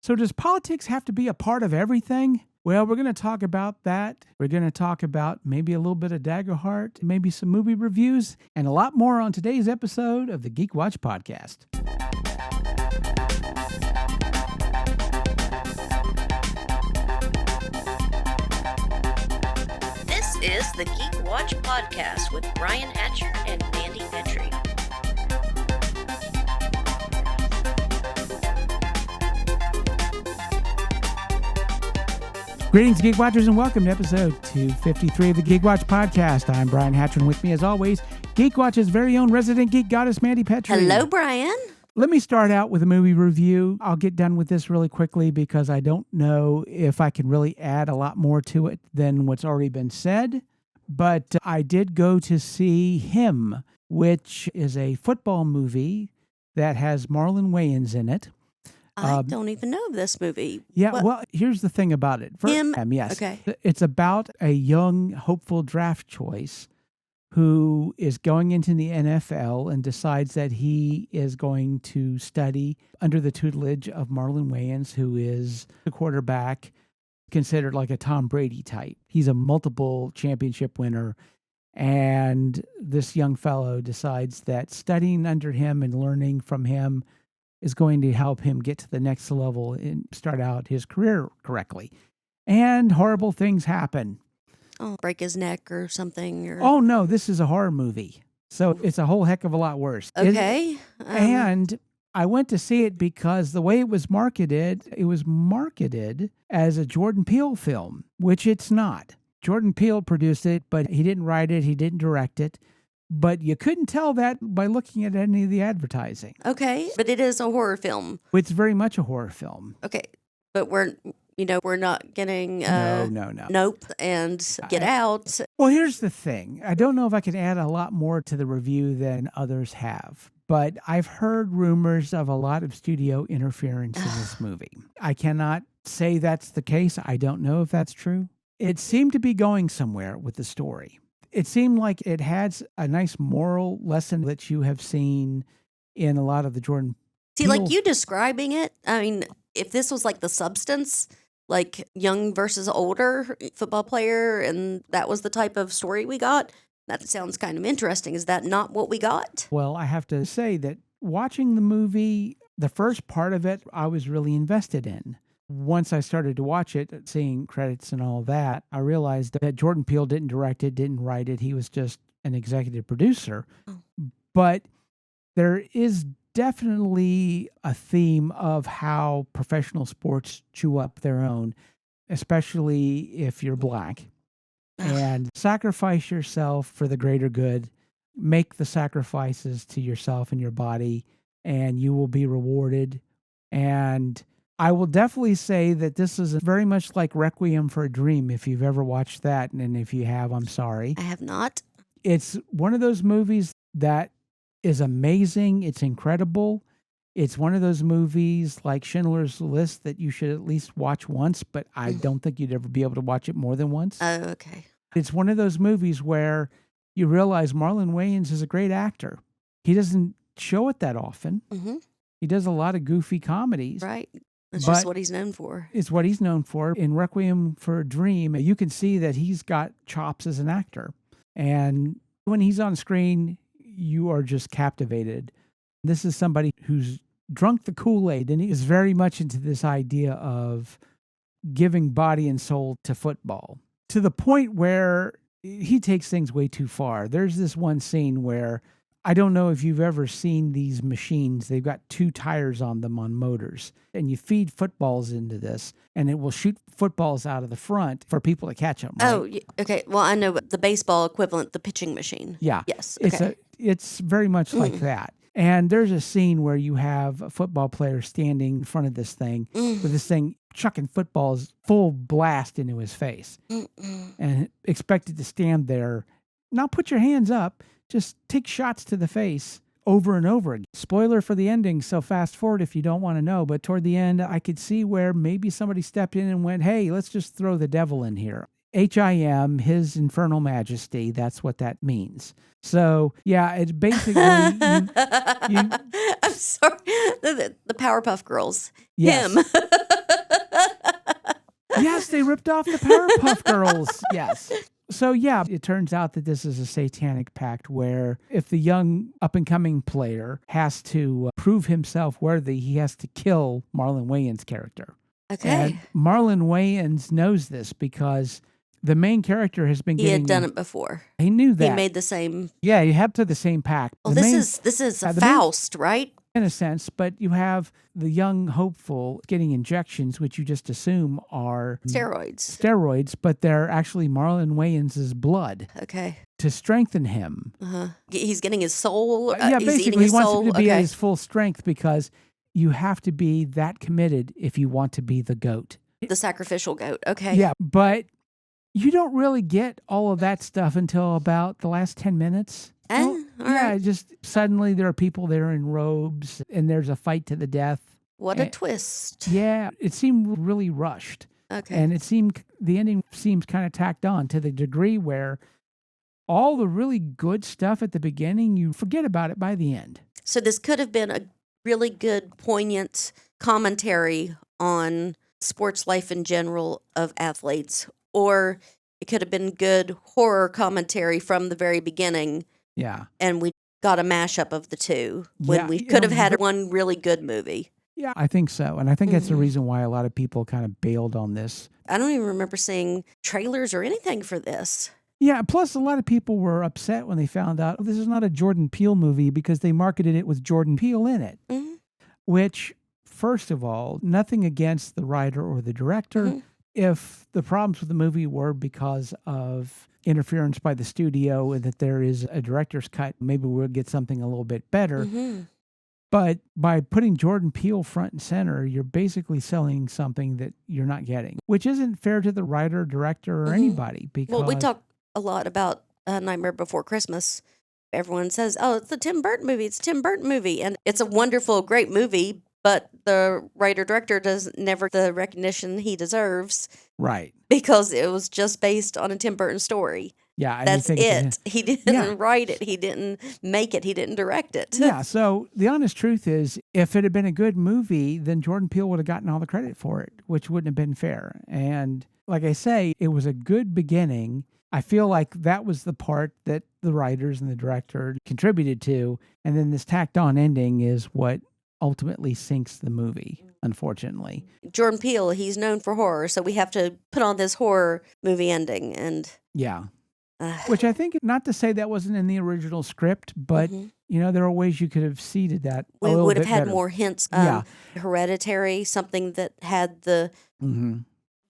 So does politics have to be a part of everything? Well, we're going to talk about that. We're going to talk about maybe a little bit of Daggerheart, maybe some movie reviews, and a lot more on today's episode of the Geek Watch Podcast. This is the Geek Watch Podcast with Brian Hatcher and Mandy Petrie. Greetings, Geek Watchers, and welcome to episode 253 of the Geek Watch Podcast. I'm Brian Hatcher, and with me, as always, Geek Watch's very own resident geek goddess, Mandy Petrie. Hello, Brian. Let me start out with a movie review. I'll get done with this really quickly because I don't know if I can really add a lot more to it than what's already been said. But I did go to see Him, which is a football movie that has Marlon Wayans in it. I don't even know of this movie. Yeah, well, here's the thing about it. Him? Yes. Okay. It's about a young, hopeful draft choice who is going into the NFL and decides that he is going to study under the tutelage of Marlon Wayans, who is the quarterback, considered like a Tom Brady type. He's a multiple championship winner. And this young fellow decides that studying under him and learning from him is going to help him get to the next level and start out his career correctly. And horrible things happen. Oh, break his neck or something. Or... Oh, no, this is a horror movie. So it's a whole heck of a lot worse. Okay. And I went to see it because the way it was marketed as a Jordan Peele film, which it's not. Jordan Peele produced it, but he didn't write it. He didn't direct it. But you couldn't tell that by looking at any of the advertising. Okay, but it is a horror film. It's very much a horror film. Okay, but we're not getting No. Nope and Get Out. Well, here's the thing. I don't know if I can add a lot more to the review than others have, but I've heard rumors of a lot of studio interference in this movie. I cannot say that's the case. I don't know if that's true. It seemed to be going somewhere with the story. It seemed like it had a nice moral lesson that you have seen in a lot of the Jordan See, Peele. like you describing it, I mean, if this was like The Substance, like young versus older football player, and that was the type of story we got, that sounds kind of interesting. Is that not what we got? Well, I have to say that watching the movie, the first part of it, I was really invested in. Once I started to watch it, seeing credits and all that, I realized that Jordan Peele didn't direct it, didn't write it. He was just an executive producer. Oh. But there is definitely a theme of how professional sports chew up their own, especially if you're black. And sacrifice yourself for the greater good. Make the sacrifices to yourself and your body, and you will be rewarded. And I will definitely say that this is very much like Requiem for a Dream, if you've ever watched that. And if you have, I'm sorry. I have not. It's one of those movies that is amazing. It's incredible. It's one of those movies like Schindler's List that you should at least watch once, but I don't think you'd ever be able to watch it more than once. Oh, okay. It's one of those movies where you realize Marlon Wayans is a great actor. He doesn't show it that often. Mm-hmm. He does a lot of goofy comedies. Right. That's just what he's known for. It's what he's known for. In Requiem for a Dream, you can see that he's got chops as an actor. And when he's on screen, you are just captivated. This is somebody who's drunk the Kool-Aid, and he is very much into this idea of giving body and soul to football, to the point where he takes things way too far. There's this one scene where, I don't know if you've ever seen these machines. They've got two tires on them on motors, and you feed footballs into this, and it will shoot footballs out of the front for people to catch them. Right? Oh, okay. Well, I know the baseball equivalent, the pitching machine. Yeah. Yes. Okay. It's very much like that. And there's a scene where you have a football player standing in front of this thing with this thing chucking footballs full blast into his face and expected to stand there, not put your hands up, just take shots to the face over and over again. Spoiler for the ending, so fast forward if you don't want to know. But toward the end, I could see where maybe somebody stepped in and went, hey, let's just throw the devil in here. HIM, His Infernal Majesty. That's what that means. So, yeah, it's basically you I'm sorry. The Powerpuff Girls. yes. Him. Yes, they ripped off the Powerpuff Girls. Yes. So, yeah, it turns out that this is a satanic pact where if the young up-and-coming player has to prove himself worthy, he has to kill Marlon Wayans' character. Okay. And Marlon Wayans knows this because the main character has been He getting... had done it before. He knew that. He made the same... Yeah, you have to the same pact. Well, The this main- is the main- Faust, right? in a sense, but you have the young hopeful getting injections, which you just assume are Steroids. but they're actually Marlon Wayans' blood Okay. to strengthen him. He's getting his soul. Yeah, he's basically, eating his he wants soul. him to be at Okay. his full strength because you have to be that committed if you want to be the goat. The sacrificial goat. Okay. Yeah, but you don't really get all of that stuff until about the last 10 minutes. All right. Just suddenly there are people there in robes and there's a fight to the death. What a twist. Yeah, it seemed really rushed. Okay. And the ending seems kind of tacked on to the degree where all the really good stuff at the beginning, you forget about it by the end. So this could have been a really good, poignant commentary on sports life in general of athletes, or it could have been good horror commentary from the very beginning. Yeah. And we got a mashup of the two when Yeah, we you could know, have had one really good movie. Yeah, I think so. And I think that's the reason why a lot of people kind of bailed on this. I don't even remember seeing trailers or anything for this. Yeah, plus a lot of people were upset when they found out this is not a Jordan Peele movie because they marketed it with Jordan Peele in it. Mm-hmm. Which, first of all, nothing against the writer or the director. Mm-hmm. If the problems with the movie were because of interference by the studio and that there is a director's cut, maybe we'll get something a little bit better. Mm-hmm. But by putting Jordan Peele front and center, you're basically selling something that you're not getting, which isn't fair to the writer, director, or anybody. Because Well, we talk a lot about Nightmare Before Christmas. Everyone says, oh, it's the Tim Burton movie. It's a Tim Burton movie. And it's a wonderful, great movie, but the writer-director does never get the recognition he deserves. Right. Because it was just based on a Tim Burton story. Yeah. And That's you think it. He didn't write it. He didn't make it. He didn't direct it. Yeah. So the honest truth is, if it had been a good movie, then Jordan Peele would have gotten all the credit for it, which wouldn't have been fair. And like I say, it was a good beginning. I feel like that was the part that the writers and the director contributed to. And then this tacked on ending is what ultimately sinks the movie, unfortunately. Jordan Peele, he's known for horror, so we have to put on this horror movie ending. And yeah. Which I think, not to say that wasn't in the original script, but, there are ways you could have seeded that a we little would have bit had better. more hints. Yeah. Hereditary, something that had the...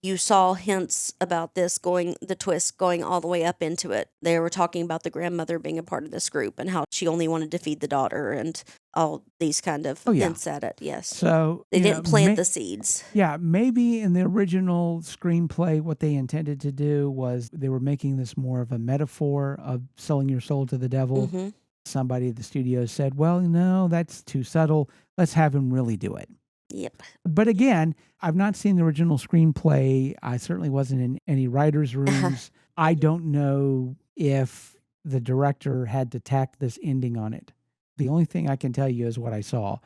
You saw hints about this the twist going all the way up into it. They were talking about the grandmother being a part of this group and how she only wanted to feed the daughter and all these kind of hints at it. Yes. So they didn't plant the seeds. Yeah. Maybe in the original screenplay, what they intended to do was they were making this more of a metaphor of selling your soul to the devil. Somebody at the studio said, well, no, that's too subtle. Let's have him really do it. Yep. But again, I've not seen the original screenplay. I certainly wasn't in any writers' rooms. I don't know if the director had to tack this ending on it. The only thing I can tell you is what I saw,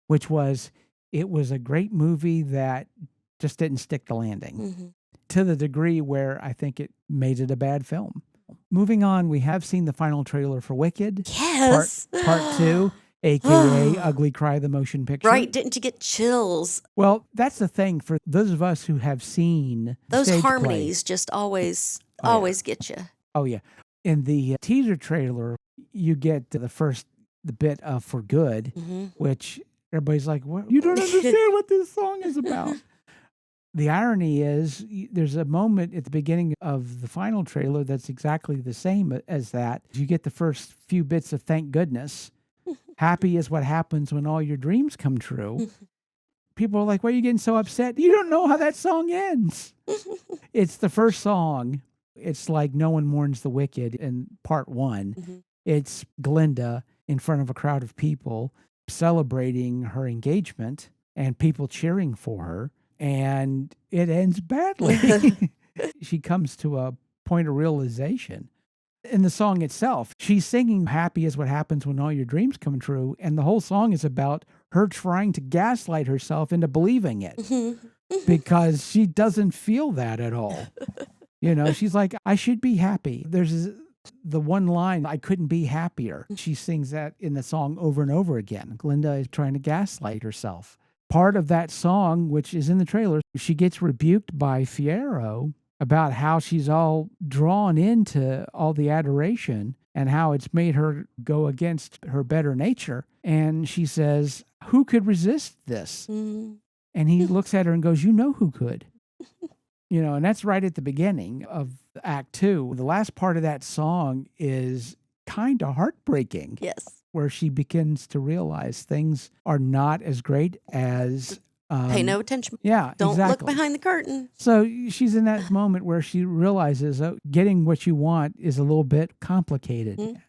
which was it was a great movie that just didn't stick the landing to the degree where I think it made it a bad film. Moving on, we have seen the final trailer for Wicked. Yes. Part 2. AKA Ugly Cry, the motion picture. Right. Didn't you get chills? Well, that's the thing for those of us who have seen those stage harmonies play. Just always get you. Oh, yeah. In the teaser trailer, you get the bit of For Good, which everybody's like, what? You don't understand what this song is about. The irony is there's a moment at the beginning of the final trailer that's exactly the same as that. You get the first few bits of Thank Goodness. Happy is what happens when all your dreams come true. People are like, why are you getting so upset? You don't know how that song ends. It's the first song. It's like No One Mourns the Wicked in part 1. It's Glinda in front of a crowd of people celebrating her engagement and people cheering for her. And it ends badly. she comes to a point of realization. In the song itself, she's singing happy is what happens when all your dreams come true. And the whole song is about her trying to gaslight herself into believing it because she doesn't feel that at all. She's like, I should be happy. There's the one line, I couldn't be happier. She sings that in the song over and over again. Glinda is trying to gaslight herself. Part of that song, which is in the trailer, she gets rebuked by Fiyero about how she's all drawn into all the adoration and how it's made her go against her better nature. And she says, who could resist this? And he looks at her and goes, you know who could. And that's right at the beginning of Act 2. The last part of that song is kind of heartbreaking. Yes. Where she begins to realize things are not as great as... Pay no attention. Yeah, Don't exactly. look behind the curtain. So she's in that moment where she realizes getting what you want is a little bit complicated.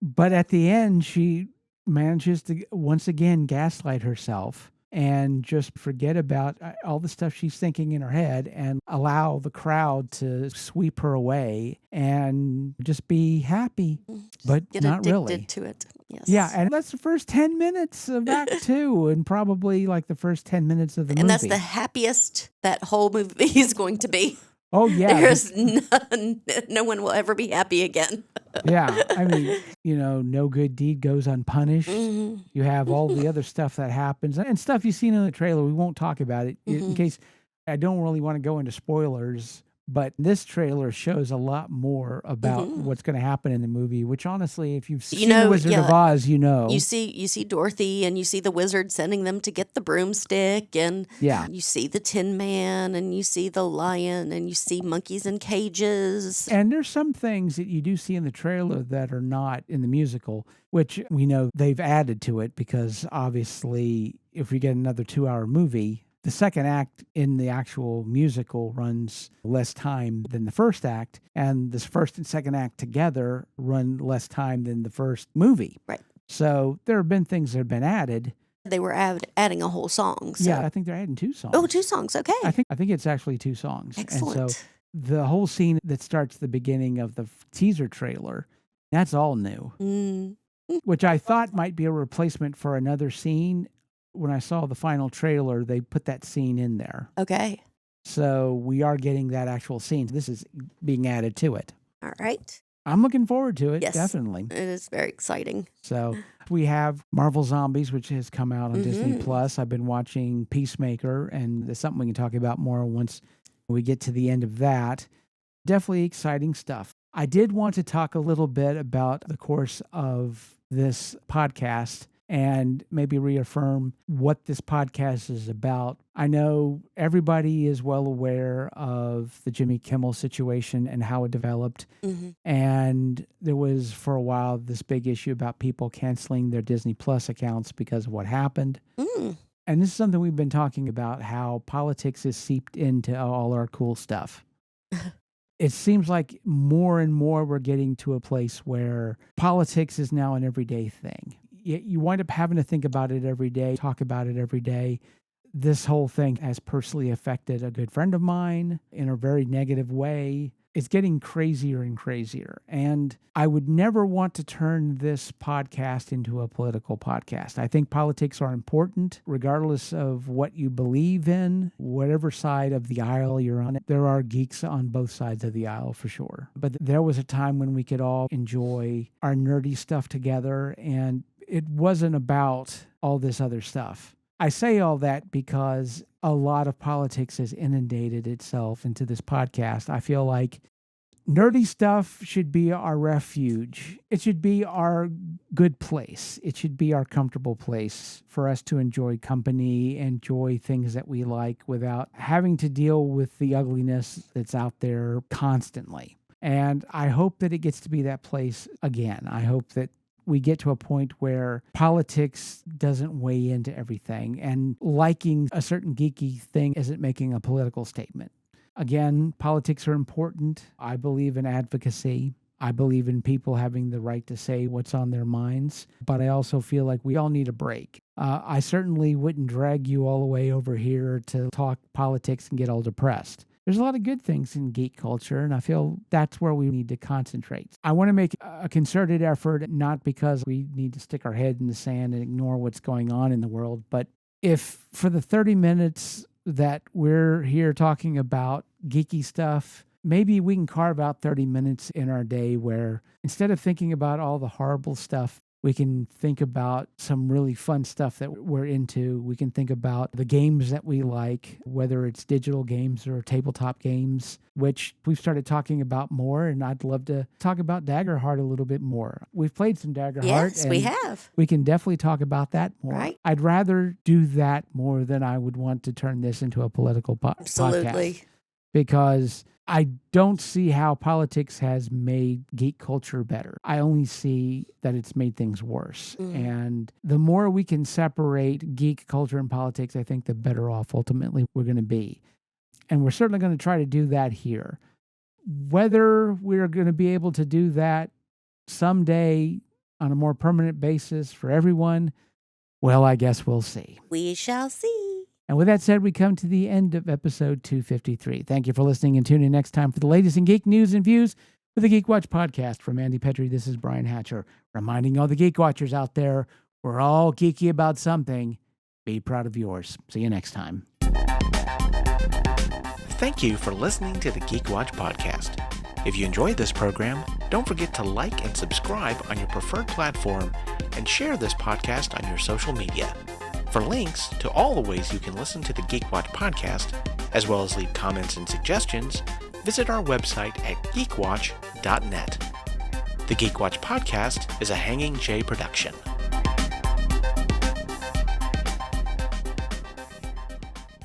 But at the end, she manages to once again gaslight herself and just forget about all the stuff she's thinking in her head and allow the crowd to sweep her away and just be happy, but Get not addicted really. to it. Yes. Yeah, and that's the first 10 minutes of Act 2 and probably like the first 10 minutes of the movie. And that's the happiest that whole movie is going to be. Oh, yeah. There's no one will ever be happy again. Yeah, I mean, no good deed goes unpunished. You have all the other stuff that happens and stuff you've seen in the trailer. We won't talk about it in case I don't really want to go into spoilers. But this trailer shows a lot more about what's going to happen in the movie, which honestly, if you've seen The Wizard of Oz, You see Dorothy and you see the wizard sending them to get the broomstick and you see the Tin Man and you see the lion and you see monkeys in cages. And there's some things that you do see in the trailer that are not in the musical, which we know they've added to it because obviously if we get another 2-hour movie, the second act in the actual musical runs less time than the first act, and the first and second act together run less time than the first movie. Right. So there have been things that have been added. They were adding a whole song. So. Yeah, I think they're adding 2 songs. Oh, 2 songs. Okay. I think it's actually 2 songs. Excellent. And so the whole scene that starts the beginning of the teaser trailer, that's all new, which I thought might be a replacement for another scene. When I saw the final trailer, they put that scene in there. Okay. So we are getting that actual scene. This is being added to it. All right. I'm looking forward to it, Yes, definitely. It is very exciting. So we have Marvel Zombies, which has come out on Disney Plus. I've been watching Peacemaker, and there's something we can talk about more once we get to the end of that. Definitely exciting stuff. I did want to talk a little bit about the course of this podcast and maybe reaffirm what this podcast is about. I know everybody is well aware of the Jimmy Kimmel situation and how it developed. And there was, for a while, this big issue about people canceling their Disney Plus accounts because of what happened. And this is something we've been talking about, how politics is seeped into all our cool stuff. It seems like more and more we're getting to a place where politics is now an everyday thing. You wind up having to think about it every day, talk about it every day. This whole thing has personally affected a good friend of mine in a very negative way. It's getting crazier and crazier. And I would never want to turn this podcast into a political podcast. I think politics are important, regardless of what you believe in, whatever side of the aisle you're on. There are geeks on both sides of the aisle for sure. But there was a time when we could all enjoy our nerdy stuff together, and it wasn't about all this other stuff. I say all that because a lot of politics has inundated itself into this podcast. I feel like nerdy stuff should be our refuge. It should be our good place. It should be our comfortable place for us to enjoy company, enjoy things that we like without having to deal with the ugliness that's out there constantly. And I hope that it gets to be that place again. I hope that we get to a point where politics doesn't weigh into everything, and liking a certain geeky thing isn't making a political statement. Again, politics are important. I believe in advocacy. I believe in people having the right to say what's on their minds, but I also feel like we all need a break. I certainly wouldn't drag you all the way over here to talk politics and get all depressed. There's a lot of good things in geek culture, and I feel that's where we need to concentrate. I want to make a concerted effort, not because we need to stick our head in the sand and ignore what's going on in the world, but if for the 30 minutes that we're here talking about geeky stuff, maybe we can carve out 30 minutes in our day where instead of thinking about all the horrible stuff, we can think about some really fun stuff that we're into. We can think about the games that we like, whether it's digital games or tabletop games, which we've started talking about more. And I'd love to talk about Daggerheart a little bit more. We've played some Daggerheart. Yes, we have. We can definitely talk about that more. Right. I'd rather do that more than I would want to turn this into a political Absolutely. podcast. Because I don't see how politics has made geek culture better. I only see that it's made things worse. And the more we can separate geek culture and politics, I think the better off ultimately we're going to be. And we're certainly going to try to do that here. Whether we're going to be able to do that someday on a more permanent basis for everyone, well, I guess we'll see. We shall see. And with that said, we come to the end of episode 253. Thank you for listening, and tune in next time for the latest in geek news and views with the Geek Watch podcast. From Mandy Petrie, this is Brian Hatcher, reminding all the Geek Watchers out there, we're all geeky about something. Be proud of yours. See you next time. Thank you for listening to the Geek Watch podcast. If you enjoyed this program, don't forget to like and subscribe on your preferred platform and share this podcast on your social media. For links to all the ways you can listen to the Geek Watch podcast, as well as leave comments and suggestions, visit our website at geekwatch.net. The Geek Watch podcast is a Hanging J production.